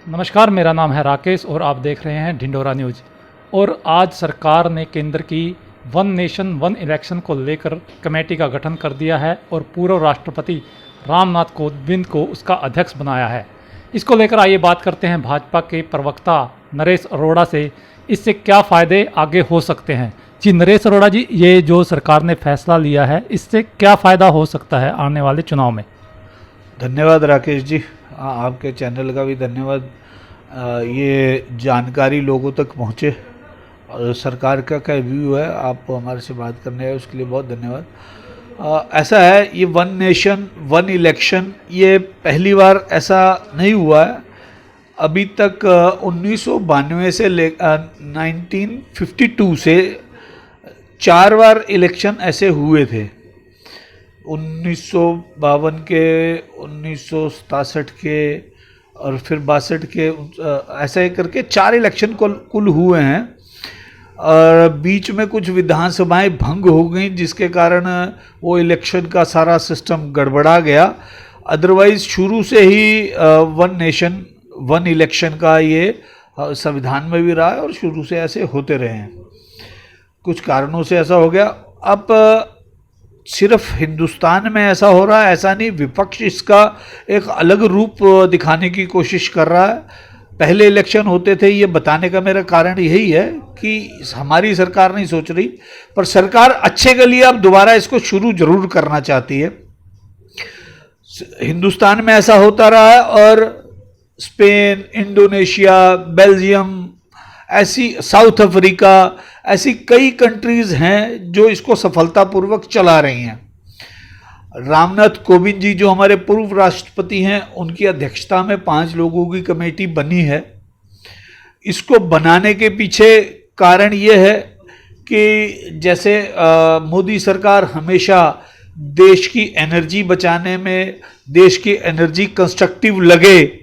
नमस्कार, मेरा नाम है राकेश और आप देख रहे हैं ढिंढोरा न्यूज़। और आज सरकार ने केंद्र की वन नेशन वन इलेक्शन को लेकर कमेटी का गठन कर दिया है और पूर्व राष्ट्रपति रामनाथ कोविंद को उसका अध्यक्ष बनाया है। इसको लेकर आइए बात करते हैं भाजपा के प्रवक्ता नरेश अरोड़ा से। इससे क्या फ़ायदे आगे हो सकते हैं? जी नरेश अरोड़ा जी, ये जो सरकार ने फैसला लिया है इससे क्या फ़ायदा हो सकता है आने वाले चुनाव में? धन्यवाद राकेश जी, आपके चैनल का भी धन्यवाद। ये जानकारी लोगों तक पहुँचे और सरकार का क्या व्यू है, आप हमारे से बात करने आए उसके लिए बहुत धन्यवाद। ऐसा है, ये वन नेशन वन इलेक्शन ये पहली बार ऐसा नहीं हुआ है। अभी तक 1992 से 1952 से 4 बार इलेक्शन ऐसे हुए थे। 1952 के, 1967 के और फिर 62 के, ऐसे करके 4 इलेक्शन कुल हुए हैं। और बीच में कुछ विधानसभाएं भंग हो गई जिसके कारण वो इलेक्शन का सारा सिस्टम गड़बड़ा गया। अदरवाइज शुरू से ही वन नेशन वन इलेक्शन का ये संविधान में भी रहा है और शुरू से ऐसे होते रहे हैं। कुछ कारणों से ऐसा हो गया। अब सिर्फ हिंदुस्तान में ऐसा हो रहा है ऐसा नहीं, विपक्ष इसका एक अलग रूप दिखाने की कोशिश कर रहा है। पहले इलेक्शन होते थे, ये बताने का मेरा कारण यही है कि हमारी सरकार नहीं सोच रही, पर सरकार अच्छे के लिए अब दोबारा इसको शुरू जरूर करना चाहती है। हिंदुस्तान में ऐसा होता रहा है और स्पेन, इंडोनेशिया, बेल्जियम, ऐसी साउथ अफ्रीका, ऐसी कई कंट्रीज हैं जो इसको सफलतापूर्वक चला रही हैं। रामनाथ कोविंद जी जो हमारे पूर्व राष्ट्रपति हैं, उनकी अध्यक्षता में 5 लोगों की कमेटी बनी है। इसको बनाने के पीछे कारण ये है कि जैसे मोदी सरकार हमेशा देश की एनर्जी बचाने में, देश की एनर्जी कंस्ट्रक्टिव लगे,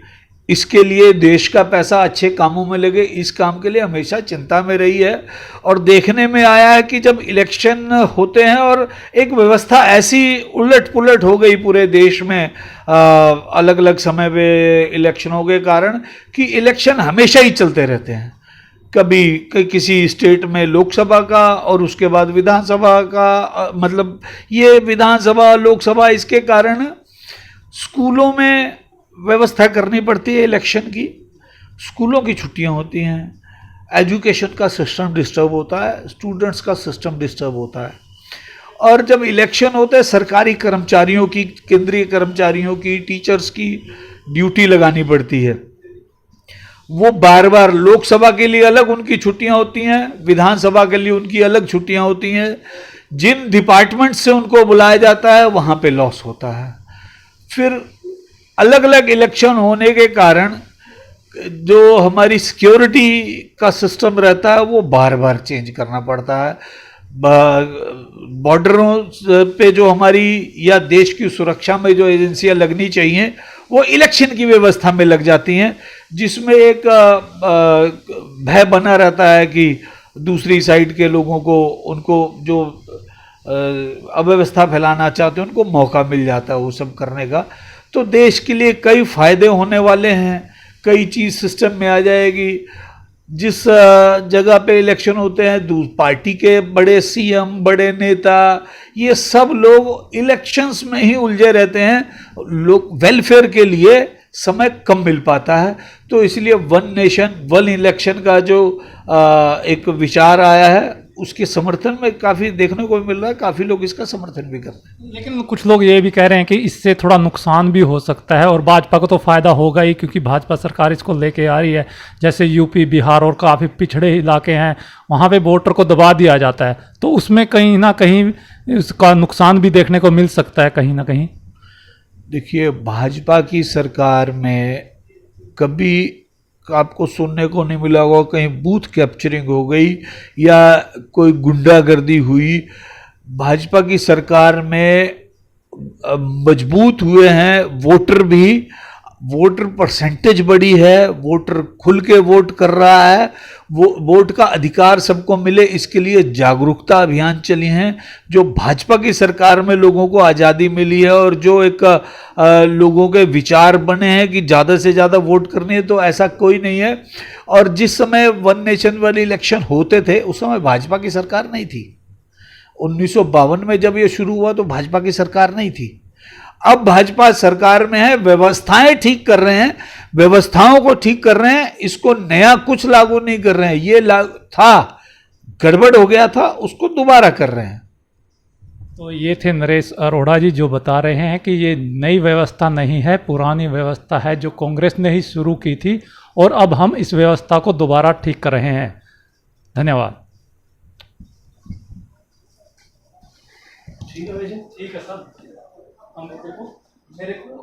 इसके लिए देश का पैसा अच्छे कामों में लगे, इस काम के लिए हमेशा चिंता में रही है। और देखने में आया है कि जब इलेक्शन होते हैं और एक व्यवस्था ऐसी उलट पुलट हो गई पूरे देश में अलग अलग समय पे इलेक्शनों के कारण, कि इलेक्शन हमेशा ही चलते रहते हैं। कभी किसी स्टेट में लोकसभा का और उसके बाद विधानसभा का, मतलब ये विधानसभा लोकसभा, इसके कारण स्कूलों में व्यवस्था करनी पड़ती है इलेक्शन की। स्कूलों की छुट्टियां होती हैं, एजुकेशन का सिस्टम डिस्टर्ब होता है, स्टूडेंट्स का सिस्टम डिस्टर्ब होता है। और जब इलेक्शन होते हैं सरकारी कर्मचारियों की, केंद्रीय कर्मचारियों की, टीचर्स की ड्यूटी लगानी पड़ती है। वो बार बार लोकसभा के लिए अलग उनकी छुट्टियां होती हैं, विधानसभा के लिए उनकी अलग छुट्टियां होती हैं। जिन डिपार्टमेंट से उनको बुलाया जाता है वहाँ पे लॉस होता है। फिर अलग अलग इलेक्शन होने के कारण जो हमारी सिक्योरिटी का सिस्टम रहता है वो बार बार चेंज करना पड़ता है। बॉर्डरों पे जो हमारी या देश की सुरक्षा में जो एजेंसियां लगनी चाहिए वो इलेक्शन की व्यवस्था में लग जाती हैं, जिसमें एक भय बना रहता है कि दूसरी साइड के लोगों को, उनको जो अव्यवस्था फैलाना चाहते हैं उनको मौका मिल जाता है वो सब करने का। तो देश के लिए कई फायदे होने वाले हैं, कई चीज़ सिस्टम में आ जाएगी। जिस जगह पे इलेक्शन होते हैं, पार्टी के बड़े सीएम, बड़े नेता, ये सब लोग इलेक्शंस में ही उलझे रहते हैं। लोग वेलफेयर के लिए समय कम मिल पाता है। तो इसलिए वन नेशन वन इलेक्शन का जो एक विचार आया है उसके समर्थन में काफ़ी देखने को मिल रहा है, काफ़ी लोग इसका समर्थन भी कर रहे हैं। लेकिन कुछ लोग ये भी कह रहे हैं कि इससे थोड़ा नुकसान भी हो सकता है और भाजपा को तो फ़ायदा होगा ही, क्योंकि भाजपा सरकार इसको लेके आ रही है। जैसे यूपी, बिहार और काफ़ी पिछड़े इलाके हैं, वहाँ पे वोटर को दबा दिया जाता है, तो उसमें कहीं ना कहीं इसका नुकसान भी देखने को मिल सकता है कहीं ना कहीं। देखिए, भाजपा की सरकार में कभी आपको सुनने को नहीं मिला होगा कहीं बूथ कैप्चरिंग हो गई या कोई गुंडागर्दी हुई। भाजपा की सरकार में मजबूत हुए हैं वोटर भी, वोटर परसेंटेज बढ़ी है, वोटर खुल के वोट कर रहा है, वो वोट का अधिकार सबको मिले, इसके लिए जागरूकता अभियान चली हैं। जो भाजपा की सरकार में लोगों को आज़ादी मिली है और जो एक लोगों के विचार बने हैं कि ज़्यादा से ज़्यादा वोट करनी है, तो ऐसा कोई नहीं है। और जिस समय वन नेशन वन इलेक्शन होते थे उस समय भाजपा की सरकार नहीं थी। 1952 में जब ये शुरू हुआ तो भाजपा की सरकार नहीं थी। अब भाजपा सरकार में है, व्यवस्थाएं ठीक कर रहे हैं, व्यवस्थाओं को ठीक कर रहे हैं, इसको नया कुछ लागू नहीं कर रहे हैं। ये था, गड़बड़ हो गया था, उसको दोबारा कर रहे हैं। तो ये थे नरेश अरोड़ा जी जो बता रहे हैं कि ये नई व्यवस्था नहीं है, पुरानी व्यवस्था है जो कांग्रेस ने ही शुरू की थी और अब हम इस व्यवस्था को दोबारा ठीक कर रहे हैं। धन्यवाद। ठीक है भैया, ठीक है सर। हम मेरे को